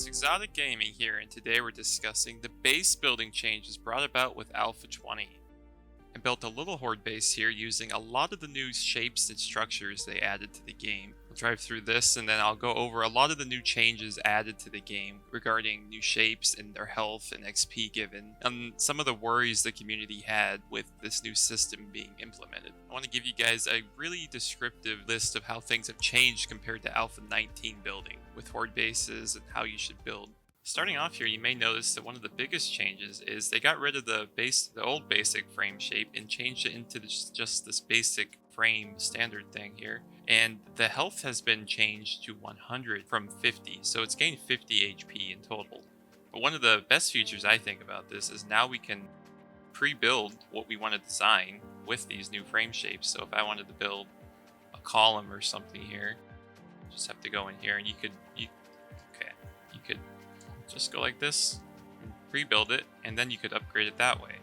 It's Exotic Gaming here, and today we're discussing the base building changes brought about with Alpha 20. I built a little horde base here using a lot of the new shapes and structures they added to the game. We'll drive through this and then I'll go over a lot of the new changes added to the game regarding new shapes and their health and XP given, and some of the worries the community had with this new system being implemented. I want to give you guys a really descriptive list of how things have changed compared to Alpha 19 building, with horde bases and how you should build. Starting off here, you may notice that one of the biggest changes is they got rid of the old basic frame shape and changed it into just this basic frame standard thing here. And the health has been changed to 100 from 50, so it's gained 50 HP in total. But one of the best features I think about this is now we can pre-build what we want to design with these new frame shapes. So if I wanted to build a column or something here, just have to go in here and you could just go like this, rebuild it, and then you could upgrade it that way.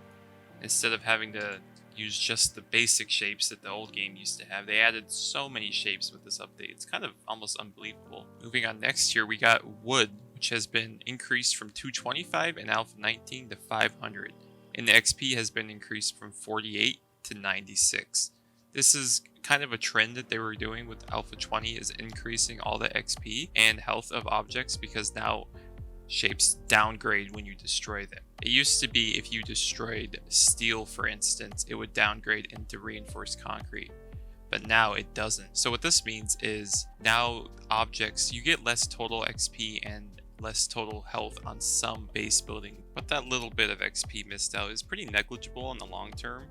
Instead of having to use just the basic shapes that the old game used to have, they added so many shapes with this update. It's kind of almost unbelievable. Moving on next here, we got wood, which has been increased from 225 in Alpha 19 to 500. And the XP has been increased from 48 to 96. This is kind of a trend that they were doing with Alpha 20, is increasing all the XP and health of objects, because now shapes downgrade when you destroy them. It used to be if you destroyed steel, for instance, it would downgrade into reinforced concrete, but now it doesn't. So what this means is now objects, you get less total XP and less total health on some base building, but that little bit of XP missed out is pretty negligible in the long term.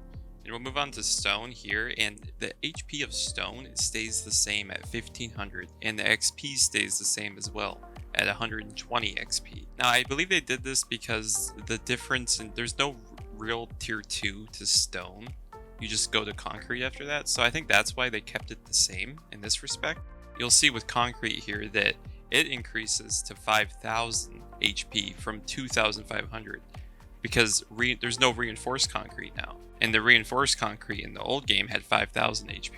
And we'll move on to stone here, and the HP of stone stays the same at 1500, and the XP stays the same as well at 120 XP. Now I believe they did this because the difference in there's no real tier 2 to stone. You just go to concrete after that. So I think that's why they kept it the same in this respect. You'll see with concrete here that it increases to 5000 HP from 2500 because there's no reinforced concrete now. And the reinforced concrete in the old game had 5000 HP.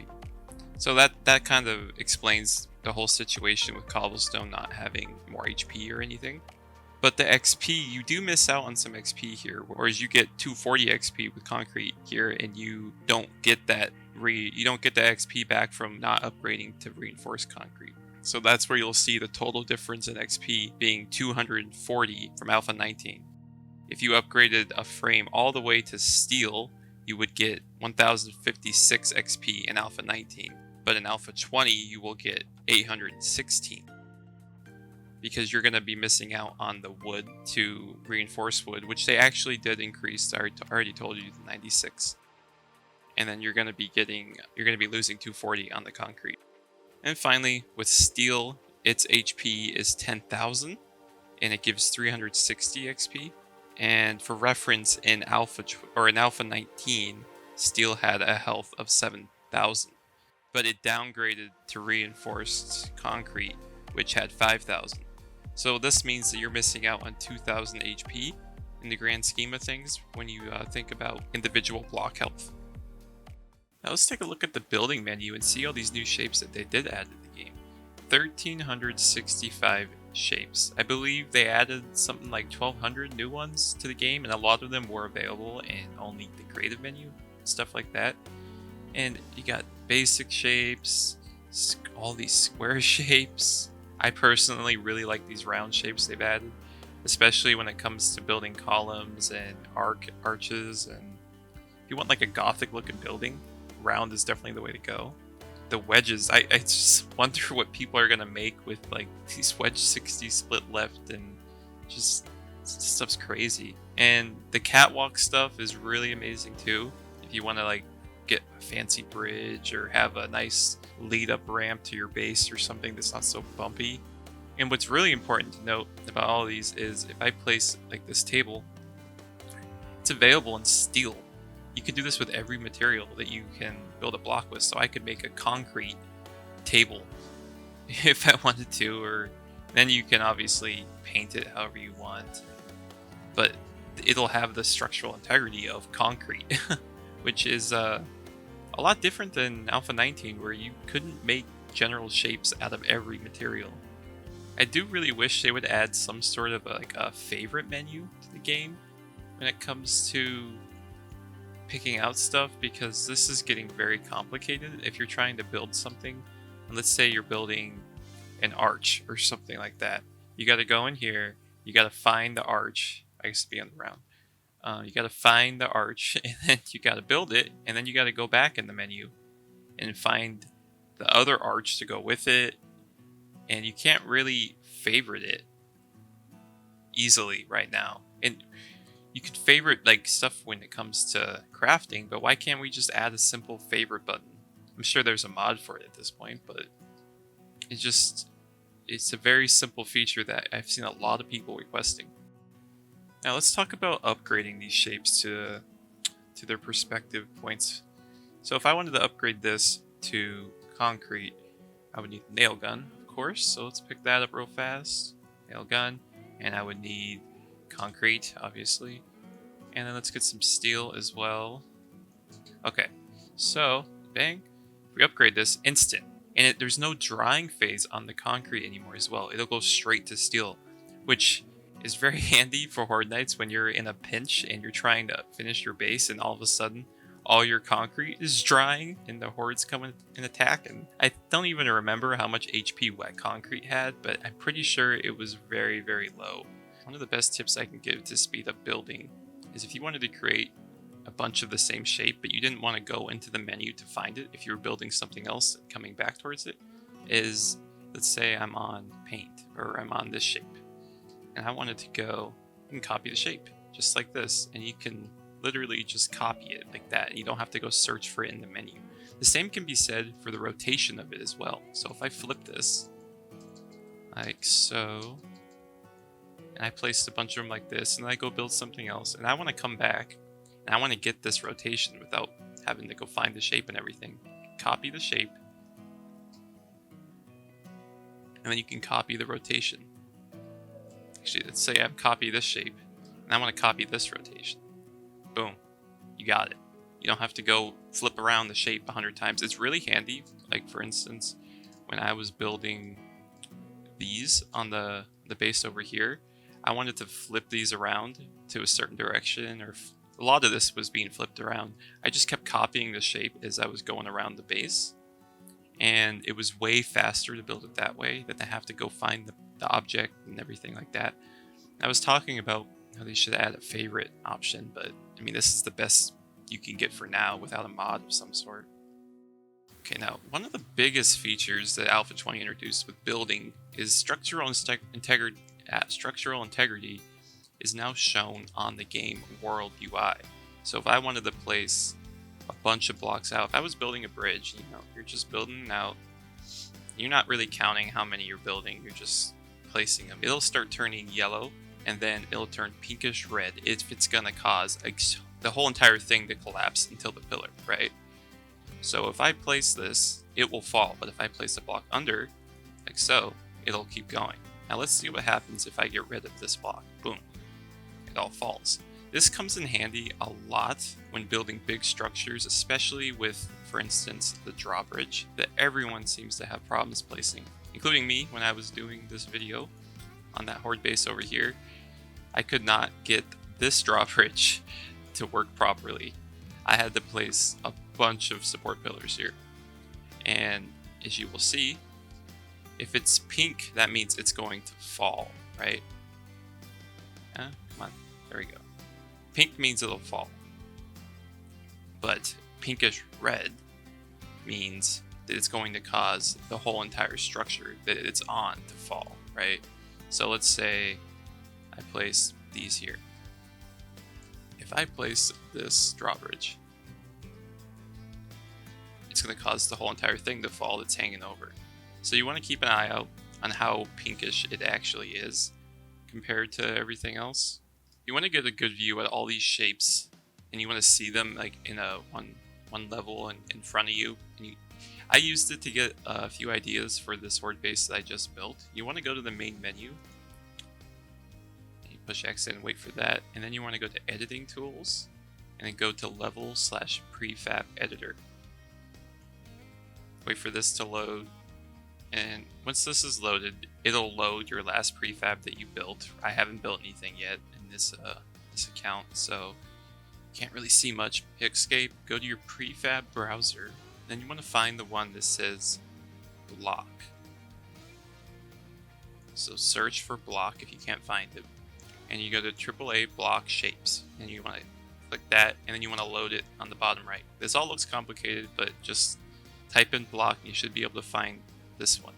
So that kind of explains the whole situation with cobblestone not having more HP or anything. But the XP, you do miss out on some XP here, whereas you get 240 XP with concrete here, and you don't get that XP back from not upgrading to reinforced concrete. So that's where you'll see the total difference in XP being 240 from Alpha 19. If you upgraded a frame all the way to steel, you would get 1056 XP in Alpha 19. But in Alpha 20, you will get 816. Because you're going to be missing out on the wood to reinforced wood, which they actually did increase. I already told you to 96. And then you're going to be losing 240 on the concrete. And finally, with steel, its HP is 10,000 and it gives 360 XP. And for reference, in Alpha 19, steel had a health of 7,000, but it downgraded to reinforced concrete, which had 5,000. So this means that you're missing out on 2,000 HP in the grand scheme of things when you think about individual block health. Now let's take a look at the building menu and see all these new shapes that they did add to the game. 1,365 shapes. I believe they added something like 1,200 new ones to the game, and a lot of them were available in only the creative menu, stuff like that. And you got basic shapes, all these square shapes. I personally really like these round shapes they've added, especially when it comes to building columns and arches. And if you want like a gothic looking building, round is definitely the way to go. The wedges, I just wonder what people are gonna make with like these wedge 60 split left, and just stuff's crazy. And the catwalk stuff is really amazing too. If you want to like get a fancy bridge or have a nice lead up ramp to your base or something that's not so bumpy. And what's really important to note about all of these is if I place like this table, it's available in steel. You can do this with every material that you can build a block with. So I could make a concrete table if I wanted to, or then you can obviously paint it however you want. But it'll have the structural integrity of concrete, which is a lot different than Alpha 19, where you couldn't make general shapes out of every material. I do really wish they would add some sort of like a favorite menu to the game when it comes to picking out stuff, because this is getting very complicated. If you're trying to build something, and let's say you're building an arch or something like that, you got to go in here, you got to find the arch. I guess to be on the round. You got to find the arch, and then you got to build it, and then you got to go back in the menu and find the other arch to go with it, and you can't really favorite it easily right now. And you could favorite like stuff when it comes to crafting, but why can't we just add a simple favorite button? I'm sure there's a mod for it at this point, but it's a very simple feature that I've seen a lot of people requesting. Now let's talk about upgrading these shapes to their perspective points. So if I wanted to upgrade this to concrete, I would need a nail gun, of course. So let's pick that up real fast. Nail gun. And I would need concrete, obviously. And then let's get some steel as well. Okay, so bang. If we upgrade this, instant. And there's no drying phase on the concrete anymore as well. It'll go straight to steel, which is very handy for Horde Nights when you're in a pinch and you're trying to finish your base and all of a sudden all your concrete is drying and the hordes come and attack. And I don't even remember how much HP wet concrete had, but I'm pretty sure it was very, very low. One of the best tips I can give to speed up building is if you wanted to create a bunch of the same shape, but you didn't want to go into the menu to find it if you were building something else and coming back towards it, is let's say I'm on paint or I'm on this shape and I wanted to go and copy the shape just like this, and you can literally just copy it like that, and you don't have to go search for it in the menu. The same can be said for the rotation of it as well. So if I flip this like so, and I placed a bunch of them like this, and I go build something else, and I want to come back and I want to get this rotation without having to go find the shape and everything. Copy the shape, and then you can copy the rotation. Actually, let's say I copy this shape, and I want to copy this rotation. Boom. You got it. You don't have to go flip around the shape 100 times. It's really handy. Like, for instance, when I was building these on the base over here, I wanted to flip these around to a certain direction, or a lot of this was being flipped around. I just kept copying the shape as I was going around the base, and it was way faster to build it that way than to have to go find the object and everything like that. I was talking about how they should add a favorite option, but I mean, this is the best you can get for now without a mod of some sort. Okay, now one of the biggest features that Alpha 20 introduced with building is structural integrity is now shown on the game world UI. So if I wanted to place a bunch of blocks out, if I was building a bridge, you're just building it out. You're not really counting how many you're building, you're just placing them. It'll start turning yellow, and then it'll turn pinkish red if it's gonna cause the whole entire thing to collapse until the pillar, right? So if I place this, it will fall, but if I place a block under, like so, it'll keep going. Now let's see what happens if I get rid of this block. Boom. It all falls. This comes in handy a lot when building big structures, especially with, for instance, the drawbridge that everyone seems to have problems placing, including me when I was doing this video on that horde base over here. I could not get this drawbridge to work properly. I had to place a bunch of support pillars here. And as you will see, if it's pink, that means it's going to fall, right? Come on, there we go. Pink means it'll fall. But pinkish red means that it's going to cause the whole entire structure that it's on to fall, right? So let's say I place these here. If I place this drawbridge, it's going to cause the whole entire thing to fall that's hanging over. So you want to keep an eye out on how pinkish it actually is compared to everything else. You want to get a good view at all these shapes, and you want to see them like in a one level and in front of you. And I used it to get a few ideas for this horde base that I just built. You want to go to the main menu, and you push X and wait for that, and then you want to go to editing tools, and then go to level/prefab editor. Wait for this to load. And once this is loaded, it'll load your last prefab that you built. I haven't built anything yet in this account, so can't really see much. Hit escape, go to your prefab browser, then you want to find the one that says block. So search for block if you can't find it, and you go to AAA block shapes, and you want to click that, and then you want to load it on the bottom right. This all looks complicated, but just type in block and you should be able to find this one.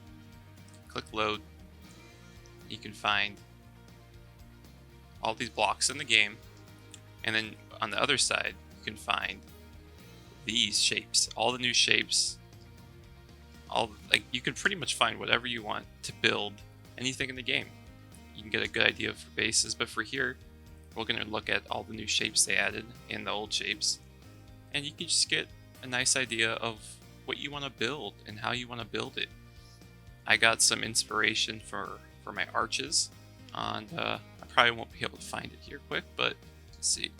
Click load. You can find all these blocks in the game, and then on the other side you can find these shapes, all the new shapes. You can pretty much find whatever you want to build anything in the game. You can get a good idea for bases, but for here we're going to look at all the new shapes they added in the old shapes, and you can just get a nice idea of what you want to build and how you want to build it. I got some inspiration for my arches, and I probably won't be able to find it here quick, but let's see.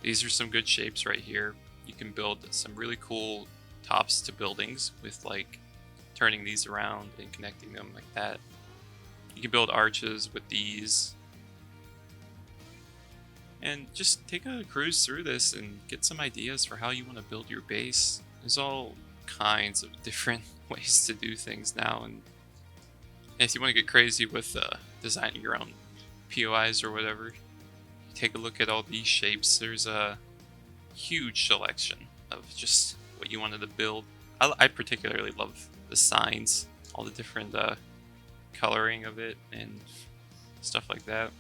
These are some good shapes right here. You can build some really cool tops to buildings with like turning these around and connecting them like that. You can build arches with these. And just take a cruise through this and get some ideas for how you want to build your base. There's all kinds of different ways to do things now, and if you want to get crazy with designing your own POIs or whatever, take a look at all these shapes. There's a huge selection of just what you wanted to build. I particularly love the signs, all the different coloring of it and stuff like that.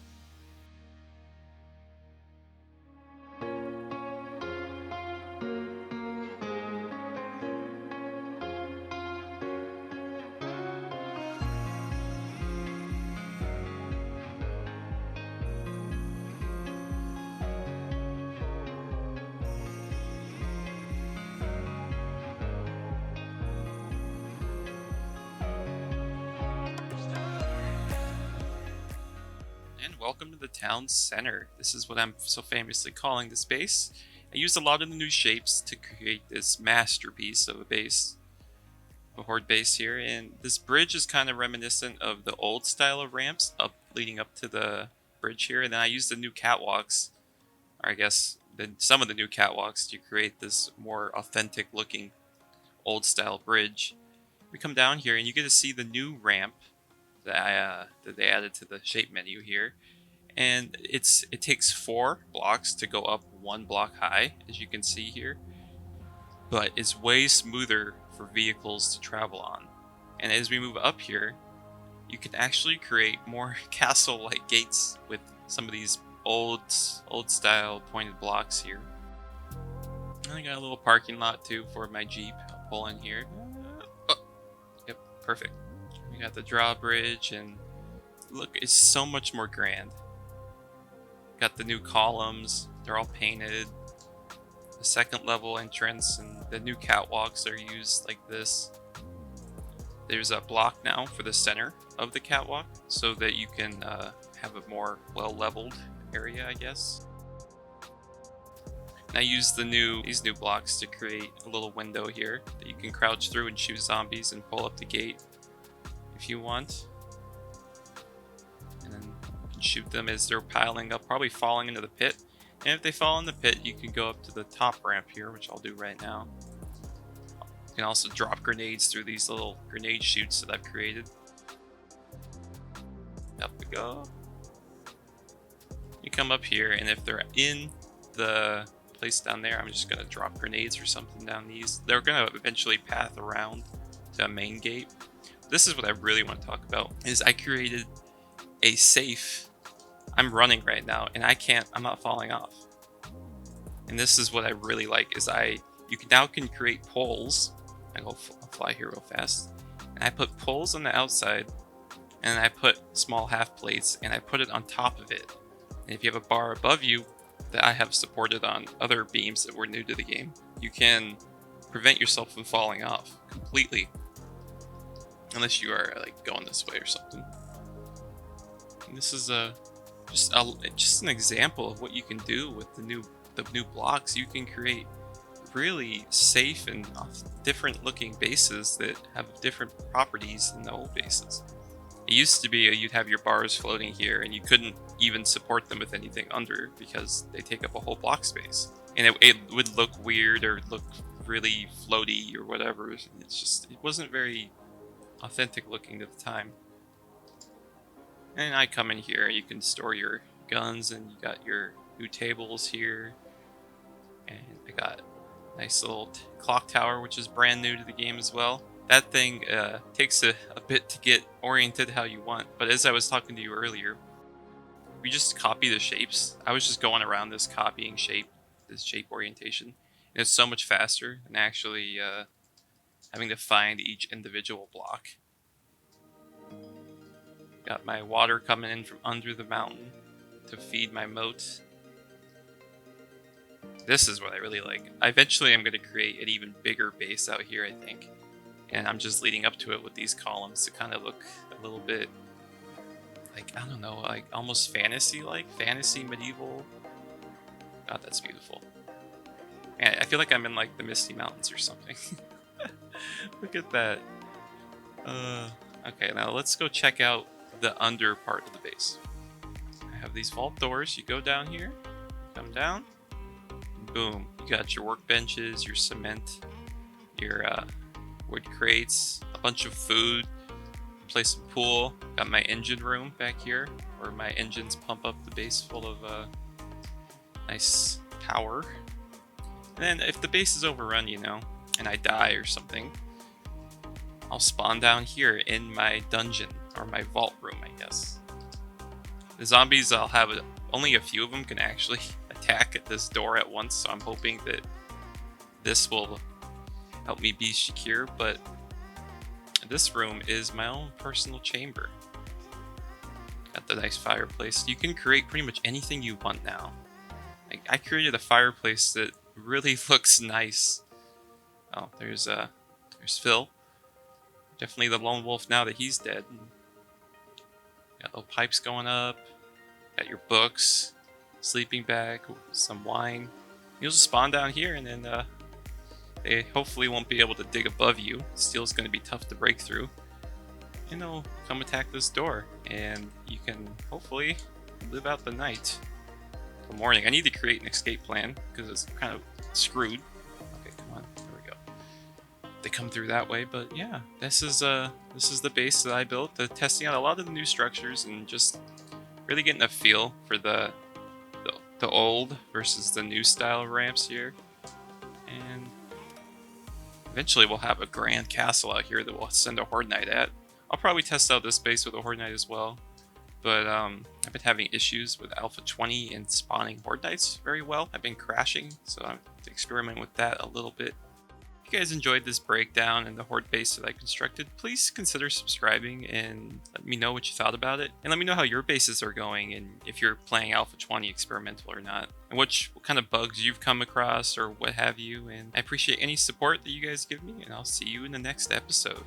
And welcome to the town center. This is what I'm so famously calling this base. I used a lot of the new shapes to create this masterpiece of a base, a horde base here, and this bridge is kind of reminiscent of the old style of ramps leading up to the bridge here, and then I used the new catwalks, or I guess some of the new catwalks, to create this more authentic looking old style bridge. We come down here and you get to see the new ramp that they added to the shape menu here, and it takes 4 blocks to go up 1 block high, as you can see here, but it's way smoother for vehicles to travel on. And as we move up here, you can actually create more castle-like gates with some of these old style pointed blocks here. And I got a little parking lot too for my Jeep. I'll pull in here. Yep, perfect. We got the drawbridge, and look, it's so much more grand. Got the new columns, they're all painted. The second level entrance and the new catwalks are used like this. There's a block now for the center of the catwalk so that you can have a more well-leveled area, I guess. And I used these new blocks to create a little window here that you can crouch through and shoot zombies and pull up the gate if you want. And then you can shoot them as they're piling up, probably falling into the pit. And if they fall in the pit, you can go up to the top ramp here, which I'll do right now. You can also drop grenades through these little grenade chutes that I've created. Up we go. You come up here, and if they're in the place down there, I'm just going to drop grenades or something down these. They're going to eventually path around to a main gate. This is what I really want to talk about, is I created a safe. I'm running right now, and I'm not falling off. And this is what I really like, is you can create poles. I'll fly here real fast. And I put poles on the outside, and I put small half plates, and I put it on top of it. And if you have a bar above you that I have supported on other beams that were new to the game, you can prevent yourself from falling off completely. Unless you are like going this way or something. And this is just an example of what you can do with the new blocks. You can create really safe and different looking bases that have different properties than the old bases. It used to be you'd have your bars floating here and you couldn't even support them with anything under because they take up a whole block space. And it would look weird or look really floaty or whatever. It wasn't very authentic looking at the time. And I come in here, you can store your guns, and you got your new tables here. And I got a nice little clock tower, which is brand new to the game as well. That thing takes a bit to get oriented how you want, but as I was talking to you earlier, we just copy the shapes. I was just going around this copying this shape orientation, and it's so much faster than actually having to find each individual block. Got my water coming in from under the mountain to feed my moat. This is what I really like. Eventually I'm going to create an even bigger base out here, I think. And I'm just leading up to it with these columns to kind of look a little bit like, I don't know, like almost fantasy-like, fantasy medieval. God, that's beautiful. Man, I feel like I'm in like the Misty Mountains or something. Look at that. Okay, now let's go check out the under part of the base. I have these vault doors. You go down here, come down, boom. You got your workbenches, your cement, your wood crates, a bunch of food, play some pool. Got my engine room back here, where my engines pump up the base full of nice power. And then if the base is overrun, and I die or something, I'll spawn down here in my dungeon, or my vault room, I guess. The zombies, I'll have only a few of them can actually attack at this door at once, so I'm hoping that this will help me be secure, but this room is my own personal chamber. Got the nice fireplace. You can create pretty much anything you want now. I created a fireplace that really looks nice. Oh, there's Phil. Definitely the lone wolf now that he's dead. Got little pipes going up. Got your books, sleeping bag, some wine. You'll just spawn down here, and then they hopefully won't be able to dig above you. Steel's going to be tough to break through. And they'll come attack this door, and you can hopefully live out the night till morning. I need to create an escape plan because it's kind of screwed. Okay, come on, there we go. They come through that way, but yeah, this is the base that I built. Testing out a lot of the new structures and just really getting a feel for the old versus the new style ramps here. And eventually we'll have a grand castle out here that we'll send a Horde Knight at. I'll probably test out this base with a Horde Knight as well. But I've been having issues with Alpha 20 and spawning Horde Knights very well. I've been crashing, so I'm experimenting with that a little bit. If you guys enjoyed this breakdown and the Horde base that I constructed, please consider subscribing and let me know what you thought about it. And let me know how your bases are going and if you're playing Alpha 20 experimental or not. And what kind of bugs you've come across or what have you. And I appreciate any support that you guys give me, and I'll see you in the next episode.